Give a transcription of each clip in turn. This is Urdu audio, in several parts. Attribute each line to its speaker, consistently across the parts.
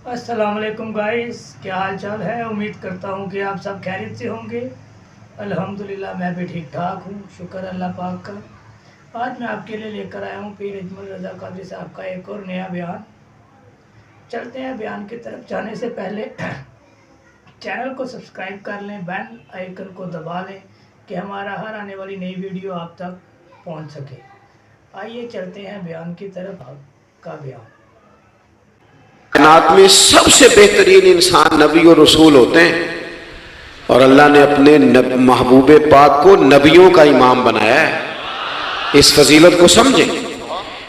Speaker 1: السلام علیکم گائز، کیا حال چال ہے؟ امید کرتا ہوں کہ آپ سب خیریت سے ہوں گے۔ الحمدللہ میں بھی ٹھیک ٹھاک ہوں، شکر اللہ پاک کا۔ آج میں آپ کے لیے لے کر آیا ہوں پیر اجمل رضا قادری صاحب کا ایک اور نیا بیان۔ چلتے ہیں بیان کی طرف جانے سے پہلے چینل کو سبسکرائب کر لیں، بیل آئیکن کو دبا لیں کہ ہمارا ہر آنے والی نئی ویڈیو آپ تک پہنچ سکے۔ آئیے چلتے ہیں بیان کی طرف۔ کا بیان
Speaker 2: کائنات میں سب سے بہترین انسان نبی اور رسول ہوتے ہیں، اور اللہ نے اپنے محبوب پاک کو نبیوں کا امام بنایا ہے۔ اس فضیلت کو سمجھیں۔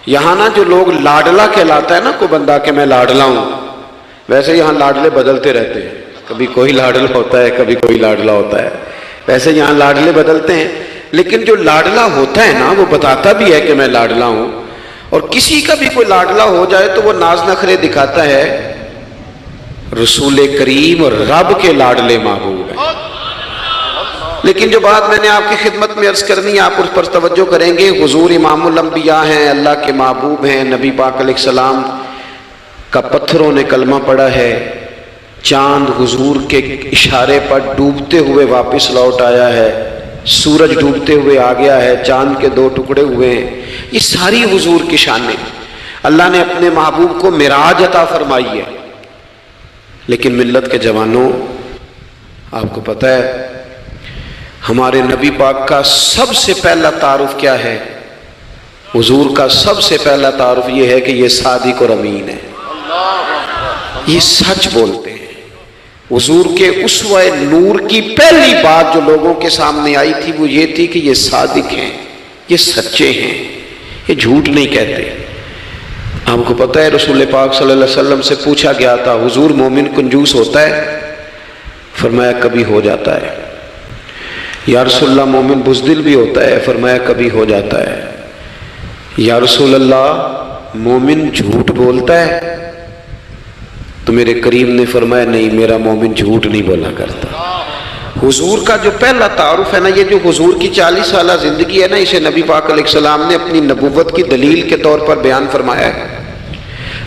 Speaker 2: یہاں نا جو لوگ لاڈلا کہلاتا ہے نا کوئی بندہ کہ میں لاڈلا ہوں، ویسے یہاں لاڈلے بدلتے رہتے ہیں، کبھی کوئی لاڈلا ہوتا ہے کبھی کوئی لاڈلا ہوتا ہے، ویسے یہاں لاڈلے بدلتے ہیں، لیکن جو لاڈلا ہوتا ہے نا وہ بتاتا بھی ہے کہ میں لاڈلا ہوں۔ اور کسی کا بھی کوئی لاڈلا ہو جائے تو وہ ناز نخرے دکھاتا ہے۔ رسول کریم اور رب کے لاڈلے محبوب ہیں۔ لیکن جو بات میں نے آپ کی خدمت میں عرض کرنی ہے آپ اس پر توجہ کریں گے۔ حضور امام الانبیاء ہیں، اللہ کے محبوب ہیں، نبی پاک علیہ السلام کا پتھروں نے کلمہ پڑھا ہے، چاند حضور کے اشارے پر ڈوبتے ہوئے واپس لوٹ آیا ہے، سورج ڈوبتے ہوئے آ گیا ہے، چاند کے 2 ٹکڑے ہوئے ہیں۔ یہ ساری حضور کی شانیں اللہ نے اپنے محبوب کو معراج عطا فرمائی ہے۔ لیکن ملت کے جوانوں، آپ کو پتہ ہے ہمارے نبی پاک کا سب سے پہلا تعارف کیا ہے؟ حضور کا سب سے پہلا تعارف یہ ہے کہ یہ صادق اور امین ہے، یہ سچ بولتے ہیں۔ حضور کے اسوہ نور کی پہلی بات جو لوگوں کے سامنے آئی تھی وہ یہ تھی کہ یہ صادق ہیں، یہ سچے ہیں، یہ جھوٹ نہیں کہتے۔ آپ کو پتہ ہے رسول پاک صلی اللہ علیہ وسلم سے پوچھا گیا تھا حضور مومن کنجوس ہوتا ہے؟ فرمایا کبھی ہو جاتا ہے۔ یا رسول اللہ مومن بزدل بھی ہوتا ہے؟ فرمایا کبھی ہو جاتا ہے۔ یا رسول اللہ مومن جھوٹ بولتا ہے؟ تو میرے کریم نے فرمایا نہیں، میرا مومن جھوٹ نہیں بولا کرتا۔ حضور کا جو پہلا تعارف ہے نا، یہ جو حضور کی 40 سالہ زندگی ہے نا، اسے نبی پاک علیہ السلام نے اپنی نبوت کی دلیل کے طور پر بیان فرمایا ہے۔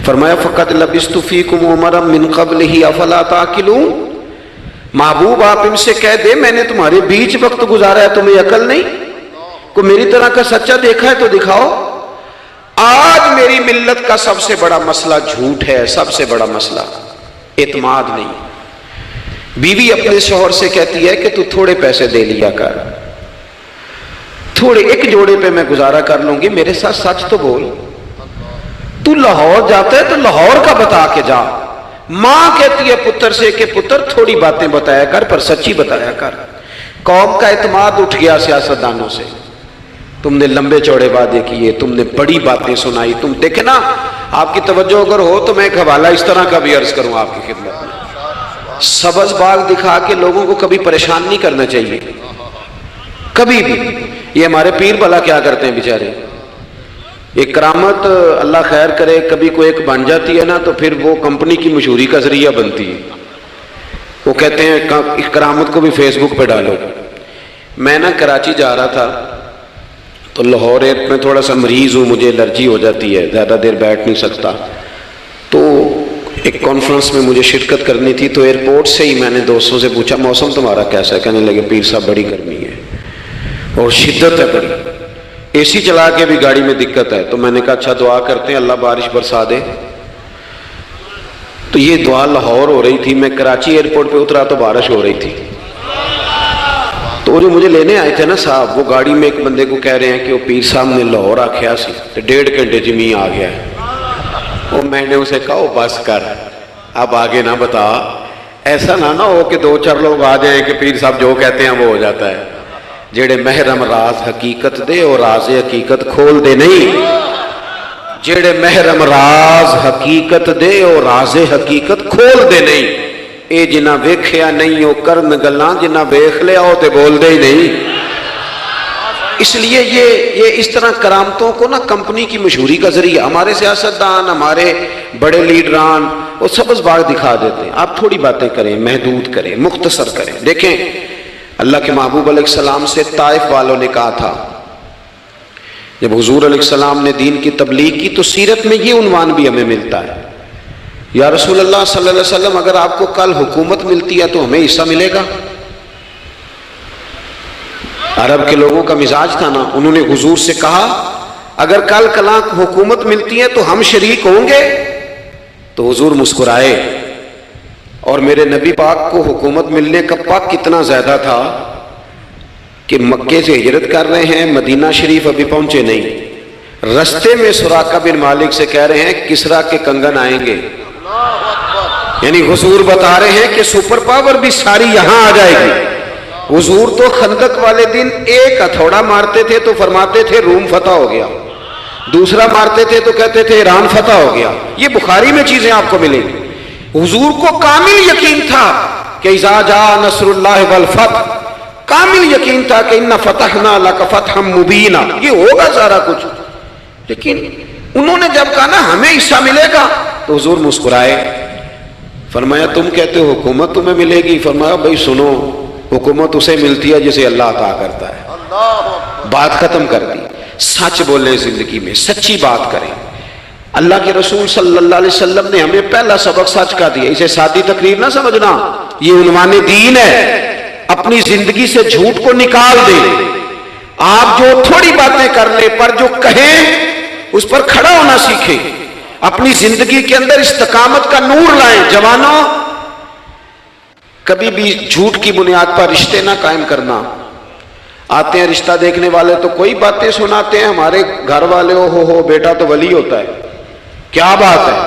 Speaker 2: فرمایا فَقَدْ لَبِثْتُ فِيكُمْ عُمَرًا مِّن قَبْلِهِ أَفَلَا تَعْقِلُونَ۔ محبوب آپ ان سے کہہ دے میں نے تمہارے بیچ وقت گزارا ہے، تمہیں عقل نہیں؟ کوئی میری طرح کا سچا دیکھا ہے تو دکھاؤ۔ آج میری ملت کا سب سے بڑا مسئلہ جھوٹ ہے، سب سے بڑا مسئلہ اعتماد نہیں۔ بیوی اپنے شوہر سے کہتی ہے کہ تو تھوڑے پیسے دے لیا کر، تھوڑے ایک جوڑے پہ میں گزارا کر لوں گی، میرے ساتھ سچ تو بول۔ تو لاہور جاتا ہے تو لاہور کا بتا کے جا۔ ماں کہتی ہے پتر سے کہ پتر تھوڑی باتیں بتایا کر پر سچی بتایا کر۔ قوم کا اعتماد اٹھ گیا سیاستدانوں سے، تم نے لمبے چوڑے وعدے کیے، تم نے بڑی باتیں سنائی۔ تم دیکھیں نا، آپ کی توجہ اگر ہو تو میں ایک حوالہ اس طرح کا بھی عرض کروں آپ کی خدمت میں۔ سبز باغ دکھا کے لوگوں کو کبھی پریشان نہیں کرنا چاہیے، کبھی بھی۔ یہ ہمارے پیر بھلا کیا کرتے ہیں بیچارے، ایک کرامت اللہ خیر کرے کبھی کوئی ایک بن جاتی ہے نا تو پھر وہ کمپنی کی مشہوری کا ذریعہ بنتی ہے۔ وہ کہتے ہیں اس کرامت کو بھی فیس بک پہ ڈالو۔ میں نا کراچی جا رہا تھا تو لاہور میں تھوڑا سا مریض ہوں، مجھے الرجی ہو جاتی ہے، زیادہ دیر بیٹھ نہیں سکتا، تو ایک کانفرنس میں مجھے شرکت کرنی تھی۔ تو ایئرپورٹ سے ہی میں نے دوستوں سے پوچھا موسم تمہارا کیسا ہے؟ کہنے لگے پیر صاحب بڑی گرمی ہے اور شدت ہے بڑی، اے سی چلا کے بھی گاڑی میں دقت ہے۔ تو میں نے کہا اچھا دعا کرتے ہیں اللہ بارش برسا دے۔ تو یہ دعا لاہور ہو رہی تھی، میں کراچی ایئرپورٹ پہ اترا تو بارش ہو رہی تھی۔ تو جو مجھے لینے آئے تھے نا صاحب، وہ گاڑی میں ایک بندے کو کہہ رہے ہیں کہ وہ پیر صاحب نے لاہور آکھیا سی تو 1.5 گھنٹے جمی آ گیا ہے۔ اور میں نے اسے کہا بس کر، اب آگے نہ بتا، ایسا نہ ہو کہ 2-4 لوگ آ جائیں کہ پیر صاحب جو کہتے ہیں وہ ہو جاتا ہے۔ جڑے محرم راز حقیقت دے اور راز حقیقت کھول دے نہیں، جڑے محرم راز حقیقت دے اور راز حقیقت کھول دے نہیں، اے جنہ ویکھیا نہیں او کرن گلاں، جنہ ویکھ لیا او تے بول دے ہی نہیں۔ اس لیے یہ اس طرح کرامتوں کو نا کمپنی کی مشہوری کا ذریعہ، ہمارے سیاستدان، ہمارے بڑے لیڈران وہ سبز باغ دکھا دیتے ہیں۔ آپ تھوڑی باتیں کریں، محدود کریں، مختصر کریں۔ دیکھیں اللہ کے محبوب علیہ السلام سے طائف والوں نے کہا تھا، جب حضور علیہ السلام نے دین کی تبلیغ کی تو سیرت میں یہ عنوان بھی ہمیں ملتا ہے، یا رسول اللہ صلی اللہ علیہ وسلم اگر آپ کو کل حکومت ملتی ہے تو ہمیں حصہ ملے گا؟ عرب کے لوگوں کا مزاج تھا نا، انہوں نے حضور سے کہا اگر کل کلاں حکومت ملتی ہے تو ہم شریک ہوں گے؟ تو حضور مسکرائے، اور میرے نبی پاک کو حکومت ملنے کا پاک کتنا زیادہ تھا کہ مکے سے ہجرت کر رہے ہیں، مدینہ شریف ابھی پہنچے نہیں، رستے میں سراقہ بن مالک سے کہہ رہے ہیں کسرا کے کنگن آئیں گے، یعنی حضور بتا رہے ہیں کہ سپر پاور بھی ساری یہاں آ جائے گی۔ حضور تو خندق والے دن ایک ہتھوڑا مارتے تھے تو فرماتے تھے روم فتح ہو گیا، دوسرا مارتے تھے تو کہتے تھے ایران فتح ہو گیا۔ یہ بخاری میں چیزیں آپ کو ملیں گی۔ حضور کو کامل یقین تھا کہ اذا جاء نصر اللہ والفتح، کامل یقین تھا کہ ان فتحنا لک فتحا مبینا، یہ ہوگا سارا کچھ۔ لیکن انہوں نے جب کہا نا ہمیں حصہ ملے گا تو حضور مسکرائے، فرمایا تم کہتے ہو حکومت تمہیں ملے گی، فرمایا بھائی سنو، حکومت اسے ملتی ہے جسے اللہ عطا کرتا ہے۔ بات ختم کر دی۔ سچ بولیں زندگی میں، سچی بات کریں۔ اللہ کے رسول صلی اللہ علیہ وسلم نے ہمیں پہلا سبق سچ کا دیا، اسے سادی تقریر نہ سمجھنا، یہ عنوان دین ہے۔ اپنی زندگی سے جھوٹ کو نکال دیں۔ آپ جو تھوڑی باتیں کر لیں پر جو کہیں اس پر کھڑا ہونا سیکھیں، اپنی زندگی کے اندر استقامت کا نور لائیں۔ جوانوں، کبھی بھی جھوٹ کی بنیاد پر رشتے نہ قائم کرنا۔ آتے ہیں رشتہ دیکھنے والے تو کوئی باتیں سناتے ہیں، ہمارے گھر والے ہو بیٹا تو ولی ہوتا ہے، کیا بات ہے؟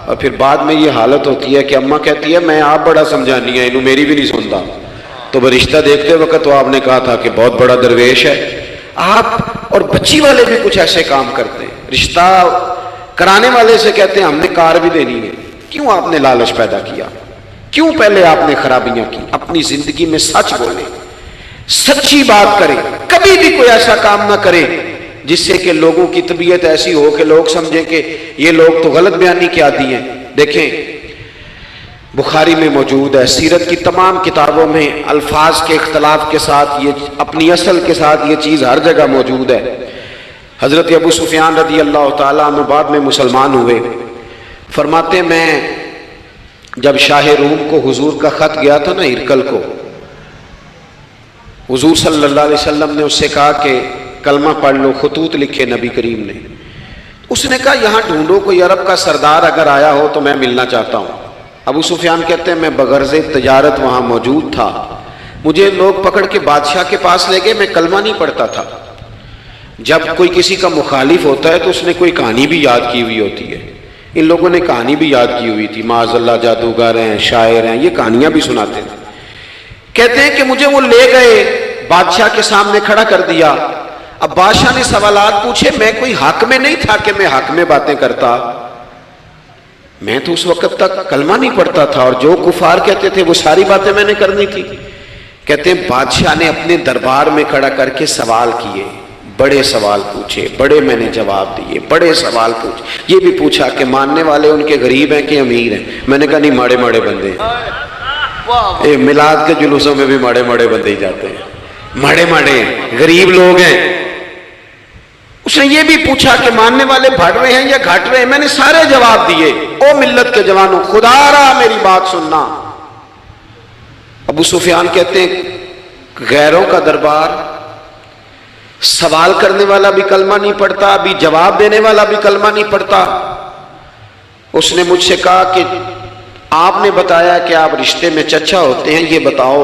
Speaker 2: اور پھر بعد میں یہ حالت ہوتی ہے کہ اماں کہتی ہے میں آپ بڑا سمجھانی ہے، انہوں میری بھی نہیں سنتا۔ تو وہ رشتہ دیکھتے وقت تو آپ نے کہا تھا کہ بہت بڑا درویش ہے۔ آپ اور بچی والے بھی کچھ ایسے کام کرتے ہیں، رشتہ کرانے والے سے کہتے ہیں ہم نے کار بھی دینی ہے۔ کیوں آپ نے لالچ پیدا کیا؟ کیوں پہلے آپ نے خرابیاں کی؟ اپنی زندگی میں سچ بولیں، سچی بات کریں، کبھی بھی کوئی ایسا کام نہ کریں جس سے کہ لوگوں کی طبیعت ایسی ہو کہ لوگ سمجھیں کہ یہ لوگ تو غلط بیانی کے عادی ہیں۔ دیکھیں بخاری میں موجود ہے، سیرت کی تمام کتابوں میں الفاظ کے اختلاف کے ساتھ یہ اپنی اصل کے ساتھ یہ چیز ہر جگہ موجود ہے۔ حضرت ابو سفیان رضی اللہ تعالیٰ عنہ بعد میں مسلمان ہوئے، فرماتے میں جب شاہ روم کو حضور کا خط گیا تھا نا ہرقل کو، حضور صلی اللہ علیہ وسلم نے اس سے کہا کہ کلمہ پڑھ لو، خطوط لکھے نبی کریم نے۔ اس نے کہا یہاں ڈھونڈو کوئی عرب کا سردار اگر آیا ہو تو میں ملنا چاہتا ہوں۔ ابو سفیان کہتے ہیں میں بغرض تجارت وہاں موجود تھا، مجھے لوگ پکڑ کے بادشاہ کے پاس لے گئے، میں کلمہ نہیں پڑھتا تھا۔ جب کوئی کسی کا مخالف ہوتا ہے تو اس نے کوئی کہانی بھی یاد کی ہوئی ہوتی ہے، ان لوگوں نے کہانی بھی یاد کی ہوئی تھی، معاذ اللہ جادوگر ہیں، شاعر ہیں، یہ کہانیاں بھی سناتے تھے۔ کہتے ہیں کہ مجھے وہ لے گئے، بادشاہ کے سامنے کھڑا کر دیا۔ اب بادشاہ نے سوالات پوچھے، میں کوئی حق میں نہیں تھا کہ میں حق میں باتیں کرتا، میں تو اس وقت تک کلمہ نہیں پڑھتا تھا اور جو کفار کہتے تھے وہ ساری باتیں میں نے کرنی تھی۔ کہتے ہیں بادشاہ نے اپنے دربار میں کھڑا کر کے سوال کیے، بڑے سوال پوچھے، بڑے میں نے جواب دیے، بڑے سوال پوچھے۔ یہ بھی پوچھا کہ ماننے والے ان کے غریب ہیں کہ امیر ہیں؟ میں نے کہا نہیں، ماڑے ماڑے بندے ہیں۔ میلاد کے جلوسوں میں بھی ماڑے ماڑے بندے ہی جاتے ہیں، ماڑے ماڑے ہیں، غریب لوگ ہیں۔ اس نے یہ بھی پوچھا کہ ماننے والے بڑھ رہے ہیں یا گھٹ رہے ہیں؟ میں نے سارے جواب دیے۔ او ملت کے جوانوں، خدا را میری بات سننا۔ ابو سفیان کہتے ہیں غیروں کا دربار، سوال کرنے والا بھی کلمہ نہیں پڑھتا، ابھی جواب دینے والا بھی کلمہ نہیں پڑھتا۔ اس نے مجھ سے کہا کہ آپ نے بتایا کہ آپ رشتے میں چچا ہوتے ہیں، یہ بتاؤ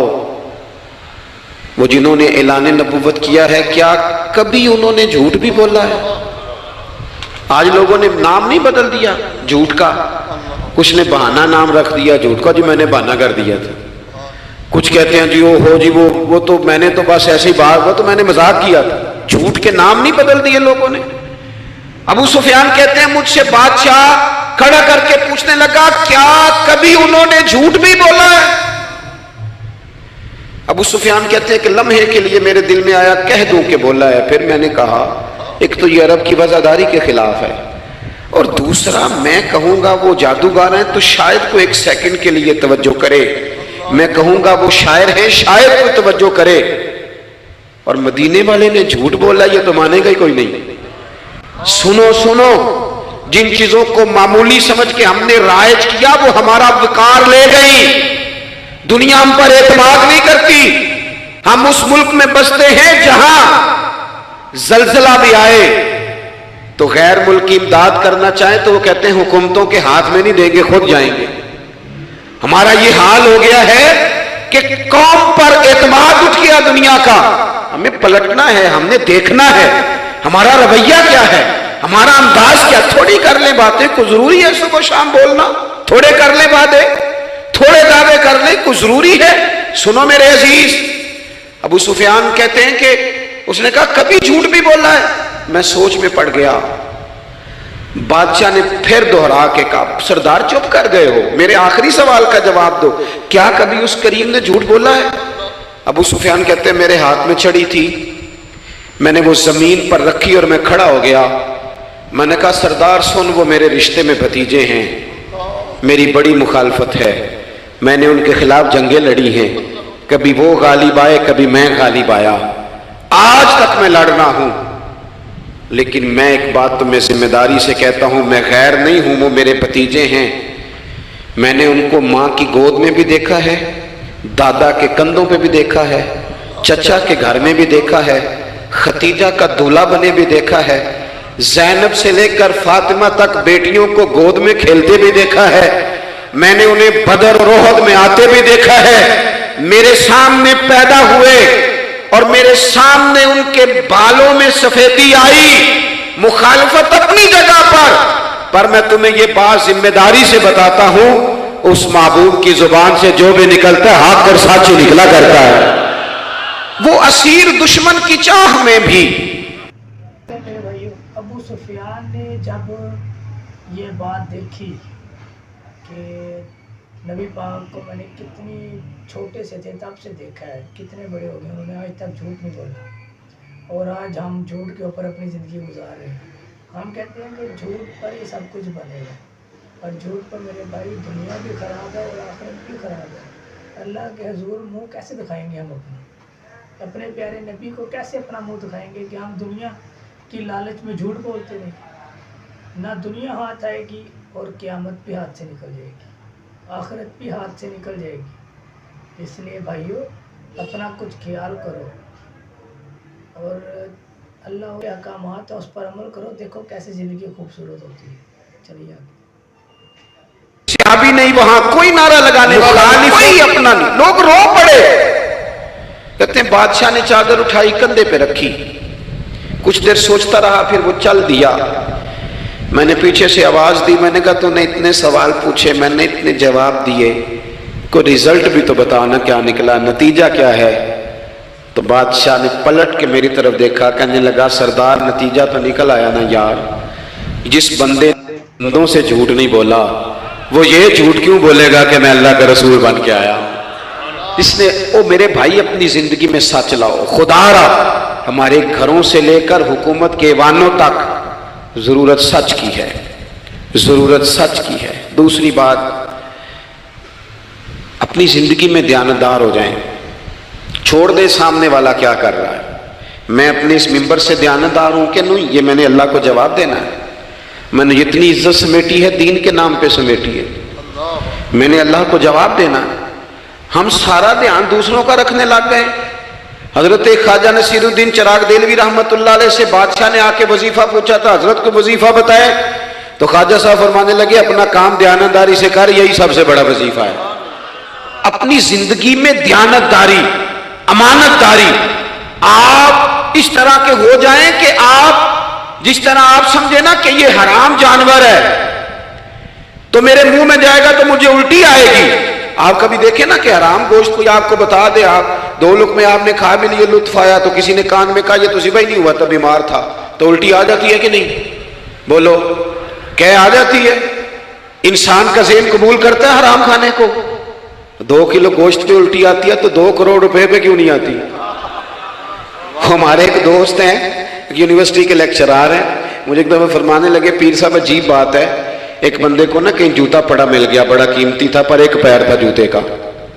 Speaker 2: وہ جنہوں نے اعلان نبوت کیا ہے کیا کبھی انہوں نے جھوٹ بھی بولا ہے؟ آج لوگوں نے نام نہیں بدل دیا جھوٹ کا، کچھ نے بہانہ نام رکھ دیا جھوٹ کا، جو میں نے بہانہ کر دیا تھا۔ کچھ کہتے ہیں جی وہ تو میں نے تو بس ایسے ہی بات، وہ تو میں نے مذاق کیا تھا۔ جھوٹ کے نام نہیں بدل دیے لوگوں نے۔ ابو سفیان کہتے ہیں مجھ سے بادشاہ کھڑا کر کے پوچھنے لگا کیا کبھی انہوں نے جھوٹ بھی بولا ہے؟ ابو سفیان کہتے ہیں کہ لمحے کے لیے میرے دل میں آیا کہہ دوں کہ بولا ہے، پھر میں نے کہا ایک تو یہ عرب کی وفاداری کے خلاف ہے، اور دوسرا میں کہوں گا وہ جادوگر ہیں تو شاید کو ایک سیکنڈ کے لیے توجہ کرے، میں کہوں گا وہ شاعر ہیں شاید کو توجہ کرے، اور مدینے والے نے جھوٹ بولا یہ تو مانے گا ہی کوئی نہیں۔ سنو جن چیزوں کو معمولی سمجھ کے ہم نے رائج کیا وہ ہمارا وقار لے گئی. دنیا ہم پر اعتماد نہیں کرتی. ہم اس ملک میں بستے ہیں جہاں زلزلہ بھی آئے تو غیر ملکی امداد کرنا چاہیں تو وہ کہتے ہیں حکومتوں کے ہاتھ میں نہیں دیں گے، خود جائیں گے. ہمارا یہ حال ہو گیا ہے کہ قوم پر اعتماد اٹھ گیا دنیا کا. ہمیں پلٹنا ہے، ہم نے دیکھنا ہے ہمارا رویہ کیا ہے، ہمارا انداز کیا. تھوڑی کر لیں باتیں، کوئی ضروری ہے صبح شام بولنا؟ تھوڑے کر لیں باتیں، تھوڑے دعوے کر لیں، کوئی ضروری ہے؟ سنو میرے عزیز، ابو سفیان کہتے ہیں کہ اس نے کہا کبھی جھوٹ بھی بولا ہے؟ میں سوچ میں پڑ گیا. بادشاہ نے پھر دوہرا کے کہا سردار چپ کر گئے ہو، میرے آخری سوال کا جواب دو، کیا کبھی اس کریم نے جھوٹ بولا ہے؟ ابو سفیان کہتے ہیں میرے ہاتھ میں چھڑی تھی، میں نے وہ زمین پر رکھی اور میں کھڑا ہو گیا. میں نے کہا سردار سن، وہ میرے رشتے میں بھتیجے ہیں، میری بڑی مخالفت ہے، میں نے ان کے خلاف جنگیں لڑی ہیں، کبھی وہ غالب آئے کبھی میں غالب آیا، آج تک میں لڑ رہا ہوں. لیکن میں ایک بات تو میں ذمہ داری سے کہتا ہوں، میں غیر نہیں ہوں، وہ میرے بھتیجے ہیں. میں نے ان کو ماں کی گود میں بھی دیکھا ہے، دادا کے کندھوں پہ بھی دیکھا ہے، چچا کے گھر میں بھی دیکھا ہے، ختیجہ کا دولہا بنے بھی دیکھا ہے، زینب سے لے کر فاطمہ تک بیٹیوں کو گود میں کھیلتے بھی دیکھا ہے. میں نے انہیں بدر اور احد میں آتے بھی دیکھا ہے. میرے سامنے پیدا ہوئے اور میرے سامنے ان کے بالوں میں سفیدی آئی. مخالفت اپنی جگہ پر میں تمہیں یہ بات ذمہ داری سے بتاتا ہوں، اس محبوب کی زبان سے جو بھی نکلتا ہے حق اور سچ نکلا کرتا ہے. وہ اسیر دشمن کی چاہ میں بھی.
Speaker 1: ابو سفیان نے جب یہ بات دیکھی کہ نبی پاک کو میں نے کتنی چھوٹے سے تھے تب سے دیکھا ہے، کتنے بڑے ہو گئے، انہوں نے آج تک جھوٹ نہیں بولا، اور آج ہم جھوٹ کے اوپر اپنی زندگی گزار رہے ہیں. ہم کہتے ہیں کہ جھوٹ پر ہی سب کچھ بنے گا، اور جھوٹ پر میرے بھائی دنیا بھی خراب ہے اور آخرت بھی خراب ہے. اللہ کے حضور منہ کیسے دکھائیں گے ہم اپنے پیارے نبی کو کیسے اپنا منہ دکھائیں گے کہ ہم دنیا کی لالچ میں جھوٹ بولتے نہیں؟ نہ دنیا ہاتھ آئے گی اور قیامت بھی ہاتھ سے نکل جائے گی، آخرت بھی ہاتھ سے نکل جائے گی. اس لیے بھائیو اپنا کچھ خیال کرو اور اللہ کے احکامات ہیں اس پر عمل کرو، دیکھو کیسے زندگی خوبصورت ہوتی ہے. چلیے
Speaker 2: صحابی نہیں، وہاں کوئی نعرہ لگانے والا نہیں، کوئی اپنا نہیں. لوگ رو پڑے. کہتے ہیں بادشاہ نے چادر اٹھائی کندھے پہ رکھی، کچھ دیر سوچتا رہا پھر وہ چل دیا. میں نے پیچھے سے آواز دی، میں نے کہا تو نے اتنے سوال پوچھے، میں نے اتنے جواب دیے، کوئی رزلٹ بھی تو بتانا کیا نکلا، نتیجہ کیا ہے؟ تو بادشاہ نے پلٹ کے میری طرف دیکھا، کہنے لگا سردار نتیجہ تو نکل آیا نا یار. جس بندے بندوں سے جھوٹ نہیں بولا وہ یہ جھوٹ کیوں بولے گا کہ میں اللہ کا رسول بن کے آیا. اس نے او میرے بھائی اپنی زندگی میں سچ لاؤ. خدا را ہمارے گھروں سے لے کر حکومت کے ایوانوں تک ضرورت سچ کی ہے، ضرورت سچ کی ہے. دوسری بات، اپنی زندگی میں دیانتدار ہو جائیں. چھوڑ دے سامنے والا کیا کر رہا ہے، میں اپنے اس ممبر سے دیانتدار ہوں کہ نہیں، یہ میں نے اللہ کو جواب دینا ہے. میں نے اتنی عزت سمیٹی ہے، دین کے نام پہ سمیٹی ہے، میں نے اللہ کو جواب دینا ہے. ہم سارا دھیان دوسروں کا رکھنے لگ گئے. حضرت خواجہ نصیر الدین چراغ دہلوی رحمۃ اللہ علیہ سے بادشاہ نے آ کے وظیفہ پوچھا تھا، حضرت کو وظیفہ بتائے تو خواجہ صاحب فرمانے لگے اپنا کام دیانتداری سے کر، یہی سب سے بڑا وظیفہ ہے. اپنی زندگی میں دیانتداری، امانت داری، آپ اس طرح کے ہو جائیں کہ آپ جس طرح آپ سمجھے نا کہ یہ حرام جانور ہے تو میرے منہ میں جائے گا تو مجھے الٹی آئے گی. آپ کبھی دیکھیں نا کہ حرام گوشت کوئی آپ کو بتا دے، آپ دو لقمے آپ نے کھا بھی لیے، لطف آیا، تو کسی نے کان میں کہا یہ تو ذبح ہی نہیں ہوا تھا، بیمار تھا، تو الٹی آ جاتی ہے کہ نہیں؟ بولو کہ آ جاتی ہے؟ انسان کا ذہن قبول کرتا ہے حرام کھانے کو. 2 کلو گوشت پہ الٹی آتی ہے تو 2 کروڑ روپے پہ کیوں نہیں آتی؟ ہمارے ایک دوست ہیں یونیورسٹی کے لیکچرار ہیں، مجھے ایک دفعہ فرمانے لگے پیر صاحب عجیب بات ہے، ایک بندے کو نا کہیں جوتا پڑا مل گیا، بڑا قیمتی تھا پر ایک پیر تھا جوتے کا.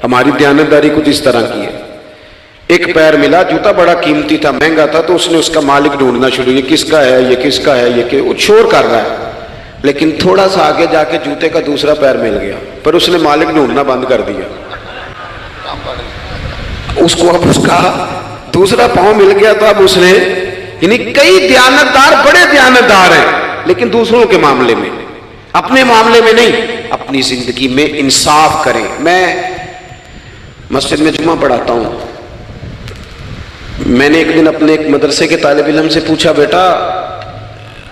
Speaker 2: ہماری دیانتداری کچھ اس طرح کی ہے. ایک پیر ملا، جوتا بڑا قیمتی تھا، مہنگا تھا، تو اس نے اس کا مالک ڈھونڈنا شروع، یہ کس کا ہے، یہ کس کا ہے، یہ کہ وہ شور کر رہا ہے. لیکن تھوڑا سا آگے جا کے جوتے کا دوسرا پیر مل گیا، پر اس نے مالک ڈھونڈنا بند کر دیا. اس کو اب اس کا دوسرا پاؤں مل گیا تو اب اس نے، یعنی کئی دیانتدار بڑے دیانتدار ہیں لیکن دوسروں کے معاملے میں، اپنے معاملے میں نہیں. اپنی زندگی میں انصاف کریں. میں مسجد میں جمعہ پڑھاتا ہوں. میں نے ایک دن اپنے ایک مدرسے کے طالب علم سے پوچھا، بیٹا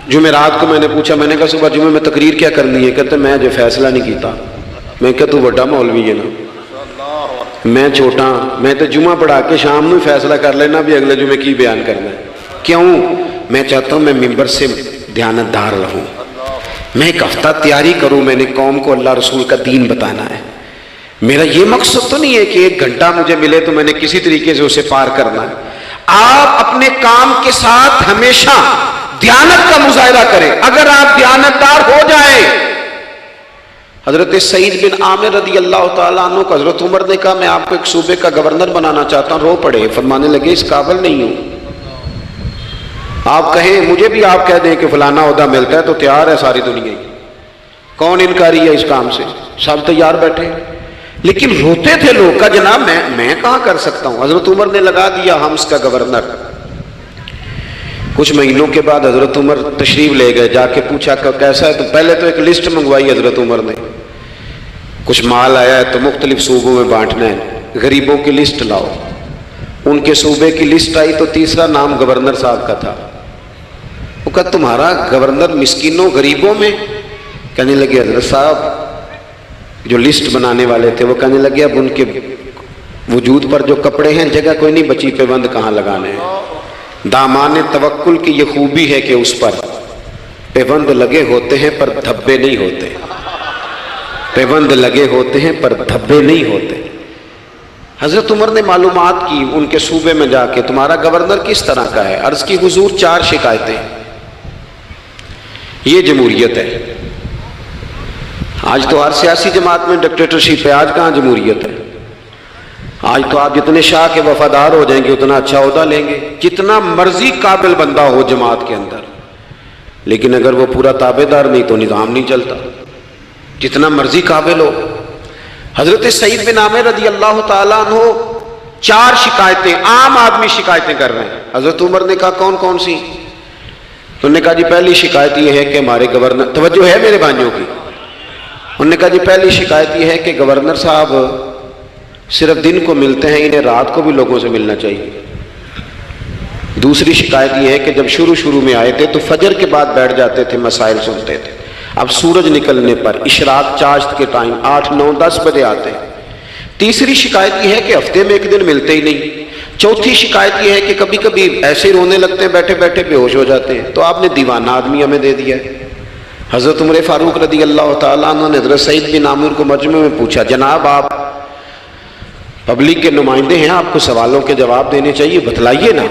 Speaker 2: جمعرات کو میں نے پوچھا، میں نے کہا صبح جمعے میں تقریر کیا کرنی ہے؟ کہتے میں جو فیصلہ نہیں کیتا. میں کہا تو بڑا مولوی ہے نا، میں چھوٹا، میں تو جمعہ پڑھا کے شام میں فیصلہ کر لینا بھی اگلے جمعے کی بیان کرنا ہے. کیوں؟ میں چاہتا ہوں میں ممبر سے دیانتدار رہوں، میں ایک ہفتہ تیاری کروں، میں نے قوم کو اللہ رسول کا دین بتانا ہے. میرا یہ مقصد تو نہیں ہے کہ 1 گھنٹہ مجھے ملے تو میں نے کسی طریقے سے اسے پار کرنا ہے. آپ اپنے کام کے ساتھ ہمیشہ دیانت کا مظاہرہ کریں. اگر آپ دیانتدار ہو جائیں، حضرت سعید بن عامر رضی اللہ تعالیٰ عنہ کو حضرت عمر نے کہا میں آپ کو ایک صوبے کا گورنر بنانا چاہتا ہوں. رو پڑے، فرمانے لگے اس قابل نہیں ہوں. آپ کہیں مجھے بھی آپ کہہ دیں کہ فلانا عہدہ ملتا ہے تو تیار ہے ساری دنیا ہی. کون انکاری ہے اس کام سے؟ سب تیار بیٹھے. لیکن روتے تھے لوگ کا جناب میں کہاں کر سکتا ہوں. حضرت عمر نے لگا دیا حمص کا گورنر. کچھ مہینوں کے بعد حضرت عمر تشریف لے گئے، جا کے پوچھا کہ کیسا ہے؟ تو پہلے تو ایک لسٹ منگوائی حضرت عمر نے، کچھ مال آیا ہے تو مختلف صوبوں میں بانٹنا ہے، غریبوں کی لسٹ لاؤ. ان کے صوبے کی لسٹ آئی تو تیسرا نام گورنر صاحب کا تھا. وہ کہا تمہارا گورنر مسکینوں غریبوں میں؟ کہنے لگے حضرت صاحب جو لسٹ بنانے والے تھے وہ کہنے لگے اب ان کے وجود پر جو کپڑے ہیں جگہ کوئی نہیں بچی، پیوند کہاں لگانے ہیں. دامان توکل کی یہ خوبی ہے کہ اس پر پیوند لگے ہوتے ہیں پر دھبے نہیں ہوتے. پیوند لگے ہوتے ہیں پر دھبے نہیں ہوتے. حضرت عمر نے معلومات کی ان کے صوبے میں جا کے تمہارا گورنر کس طرح کا ہے. عرض کی حضور 4 شکایتیں. یہ جمہوریت ہے. آج تو ہر سیاسی جماعت میں ڈکٹیٹرشپ ہے، آج کہاں جمہوریت ہے. آج تو آپ جتنے شاہ کے وفادار ہو جائیں گے اتنا اچھا عہدہ لیں گے، جتنا مرضی قابل بندہ ہو جماعت کے اندر، لیکن اگر وہ پورا تابع دار نہیں تو نظام نہیں چلتا. جتنا مرضی قابل ہو. حضرت سعید بن عامر رضی اللہ تعالیٰ عنہ 4 شکایتیں، عام آدمی شکایتیں کر رہے ہیں. حضرت عمر نے کہا کون کون سی؟ انہوں نے کہا جی پہلی شکایت یہ ہے کہ ہمارے گورنر، توجہ ہے میرے بھائیوں کی، انہوں نے کہا جی پہلی شکایت یہ ہے کہ گورنر صاحب صرف دن کو ملتے ہیں، انہیں رات کو بھی لوگوں سے ملنا چاہیے. دوسری شکایت یہ ہے کہ جب شروع میں آئے تھے تو فجر کے بعد بیٹھ جاتے تھے، مسائل سنتے تھے. اب سورج نکلنے پر اشراق چاشت کے ٹائم 8 9 10 بجے آتے ہیں. تیسری شکایت یہ ہے کہ ہفتے میں 1 دن ملتے ہی نہیں. چوتھی شکایت یہ ہے کہ کبھی کبھی ایسے رونے لگتے ہیں، بیٹھے بیٹھے بے ہوش ہو جاتے ہیں. تو آپ نے دیوانہ آدمی ہمیں دے دیا ہے. حضرت عمر فاروق رضی اللہ تعالیٰ عنہ نے حضرت سعید بن عامر کو مجمع میں پوچھا جناب آپ پبلک کے نمائندے ہیں، آپ کو سوالوں کے جواب دینے چاہیے، بتلائیے نا.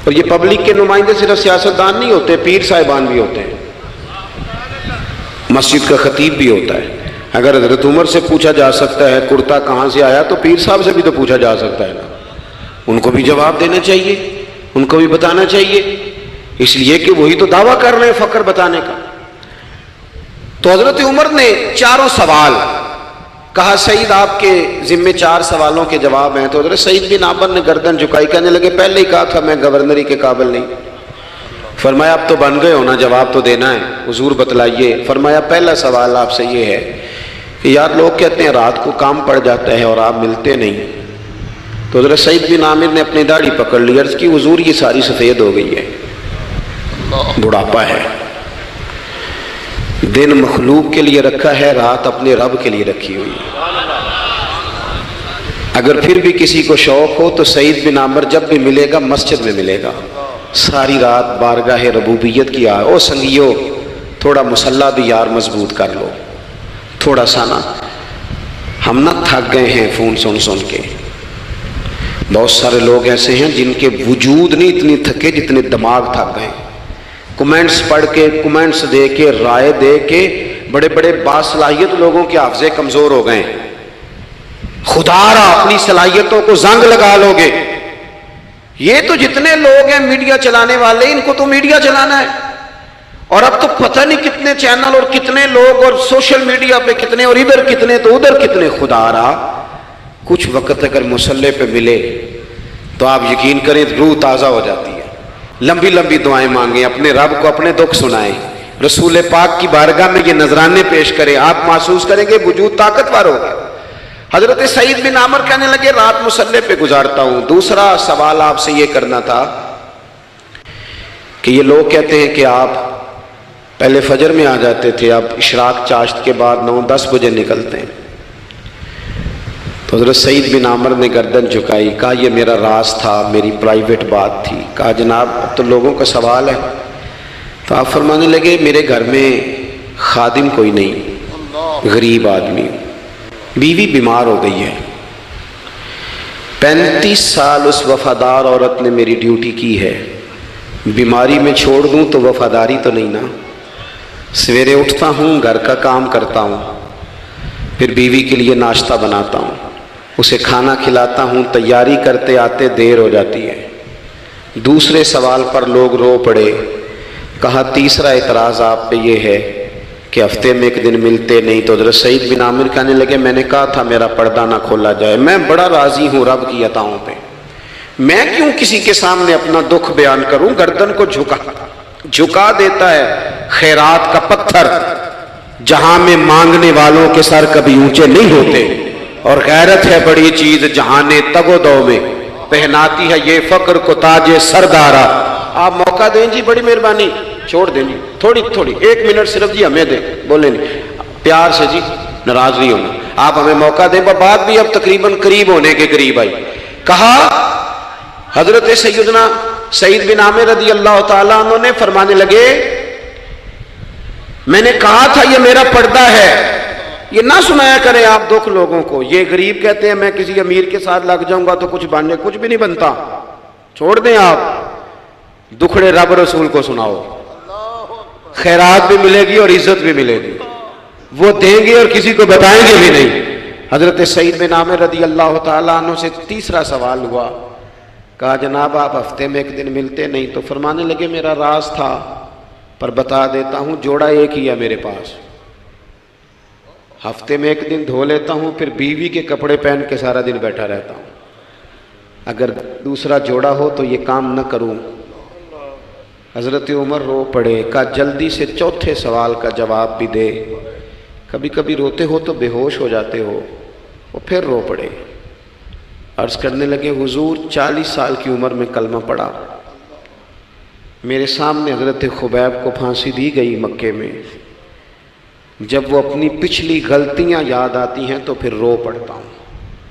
Speaker 2: اور یہ پبلک کے نمائندے صرف سیاستدان نہیں ہوتے، پیر صاحبان بھی ہوتے ہیں، مسجد کا خطیب بھی ہوتا ہے. اگر حضرت عمر سے پوچھا جا سکتا ہے کرتا کہاں سے آیا تو پیر صاحب سے بھی تو پوچھا جا سکتا ہے نا. ان کو بھی جواب دینا چاہیے، ان کو بھی بتانا چاہیے، اس لیے کہ وہی تو دعویٰ کر رہے ہیں فقر بتانے کا. تو حضرت عمر نے 4 سوال کہا سعید آپ کے ذمے 4 سوالوں کے جواب ہیں. تو حضرت سعید بن عامر نے گردن جھکائی، کہنے لگے پہلے ہی کہا تھا میں گورنری کے قابل نہیں. فرمایا اب تو بن گئے ہونا، جواب تو دینا ہے، حضور بتلائیے. فرمایا پہلا سوال آپ سے یہ ہے کہ یار لوگ کہتے ہیں رات کو کام پڑ جاتا ہے اور آپ ملتے نہیں. تو حضرت سعید بن عامر نے اپنی داڑھی پکڑ لی، عرض کی حضور یہ ساری سفید ہو گئی ہے، بڑھاپا ہے. دن مخلوق کے لیے رکھا ہے، رات اپنے رب کے لیے رکھی ہوئی ہے. اگر پھر بھی کسی کو شوق ہو تو سعید بن عامر جب بھی ملے گا مسجد میں ملے گا. ساری رات بارگاہ ربوبیت کی او سنگیو تھوڑا مسلح بھی یار مضبوط کر لو تھوڑا سا نا. ہم نہ تھک گئے ہیں فون سن کے. بہت سارے لوگ ایسے ہیں جن کے وجود نہیں اتنی تھکے جتنے دماغ تھک گئے. کمنٹس پڑھ کے، کمنٹس دے کے، رائے دے کے بڑے بڑے باصلاحیت لوگوں کے حافظے کمزور ہو گئے. خدا را اپنی صلاحیتوں کو زنگ لگا لو گے. یہ تو جتنے لوگ ہیں میڈیا چلانے والے، ان کو تو میڈیا چلانا ہے. اور اب تو پتہ نہیں کتنے چینل اور کتنے لوگ اور سوشل میڈیا پہ کتنے اور ادھر کتنے تو ادھر کتنے. خدا رہا کچھ وقت اگر مصلی پہ ملے تو آپ یقین کریں روح تازہ ہو جاتی ہے. لمبی لمبی دعائیں مانگیں, اپنے رب کو اپنے دکھ سنائیں, رسول پاک کی بارگاہ میں یہ نذرانے پیش کریں, آپ محسوس کریں گے وجود طاقتور ہوگا. حضرت سعید بن عامر کہنے لگے رات مصلی پہ گزارتا ہوں. دوسرا سوال آپ سے یہ کرنا تھا کہ یہ لوگ کہتے ہیں کہ آپ پہلے فجر میں آ جاتے تھے, اب اشراق چاشت کے بعد 9-10 بجے نکلتے ہیں. تو حضرت سعید بن عامر نے گردن جھکائی, کہا یہ میرا راز تھا, میری پرائیویٹ بات تھی. کہا جناب اب تو لوگوں کا سوال ہے. تو آپ فرمانے لگے میرے گھر میں خادم کوئی نہیں, غریب آدمی, بیوی بیمار ہو گئی ہے. 35 سال اس وفادار عورت نے میری ڈیوٹی کی ہے, بیماری میں چھوڑ دوں تو وفاداری تو نہیں نا. سویرے اٹھتا ہوں, گھر کا کام کرتا ہوں, پھر بیوی کے لیے ناشتہ بناتا ہوں, اسے کھانا کھلاتا ہوں, تیاری کرتے آتے دیر ہو جاتی ہے. دوسرے سوال پر لوگ رو پڑے. کہا تیسرا اعتراض آپ پہ یہ ہے کہ ہفتے میں ایک دن ملتے نہیں. تو حضرت سعید بن عامر کہنے لگے میں نے کہا تھا میرا پردہ نہ کھولا جائے, میں بڑا راضی ہوں رب کی عطاؤں پہ, میں کیوں کسی کے سامنے اپنا دکھ بیان کروں. گردن کو جھکا دیتا ہے خیرات کا پتھر, جہاں میں مانگنے والوں کے سر کبھی اونچے نہیں ہوتے. اور غیرت ہے بڑی چیز جہانے تگ و دو میں, پہناتی ہے یہ فقر کو تاج سردارا. آپ موقع دیں جی, بڑی مہربانی, چھوڑ دیں جی, تھوڑی 1 منٹ صرف جی ہمیں دیں, بولیں نہیں پیار سے جی, ناراض نہیں ہونا, آپ ہمیں موقع دیں. بات بھی اب تقریباً قریب ہونے کے قریب آئی. کہا حضرت سیدنا سعید بن عامر رضی اللہ تعالیٰ عنہ نے فرمانے لگے میں نے کہا تھا یہ میرا پردہ ہے, یہ نہ سنایا کریں آپ دکھ لوگوں کو. یہ غریب کہتے ہیں میں کسی امیر کے ساتھ لگ جاؤں گا تو کچھ بھی نہیں بنتا, چھوڑ دیں آپ. دکھڑے رب رسول کو سناؤ, خیرات بھی ملے گی اور عزت بھی ملے گی, وہ دیں گے اور کسی کو بتائیں گے بھی نہیں. حضرت سعید بن عامر رضی اللہ تعالیٰ عنہ سے تیسرا سوال ہوا. کہا جناب آپ ہفتے میں ایک دن ملتے نہیں. تو فرمانے لگے میرا راز تھا پر بتا دیتا ہوں, جوڑا ایک ہی ہے میرے پاس, ہفتے میں ایک دن دھو لیتا ہوں, پھر بیوی کے کپڑے پہن کے سارا دن بیٹھا رہتا ہوں. اگر دوسرا جوڑا ہو تو یہ کام نہ کروں. حضرت عمر رو پڑے. کہا جلدی سے چوتھے سوال کا جواب بھی دے, کبھی کبھی روتے ہو تو بے ہوش ہو جاتے ہو. وہ پھر رو پڑے. عرض کرنے لگے حضور 40 سال کی عمر میں کلمہ پڑھا, میرے سامنے حضرت خبیب کو پھانسی دی گئی مکے میں. جب وہ اپنی پچھلی غلطیاں یاد آتی ہیں تو پھر رو پڑتا ہوں.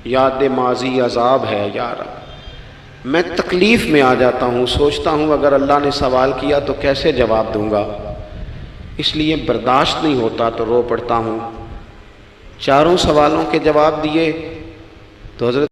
Speaker 2: یاد ماضی عذاب ہے یار, میں تکلیف میں آ جاتا ہوں, سوچتا ہوں اگر اللہ نے سوال کیا تو کیسے جواب دوں گا, اس لیے برداشت نہیں ہوتا تو رو پڑتا ہوں. چاروں سوالوں کے جواب دیے تو حضرت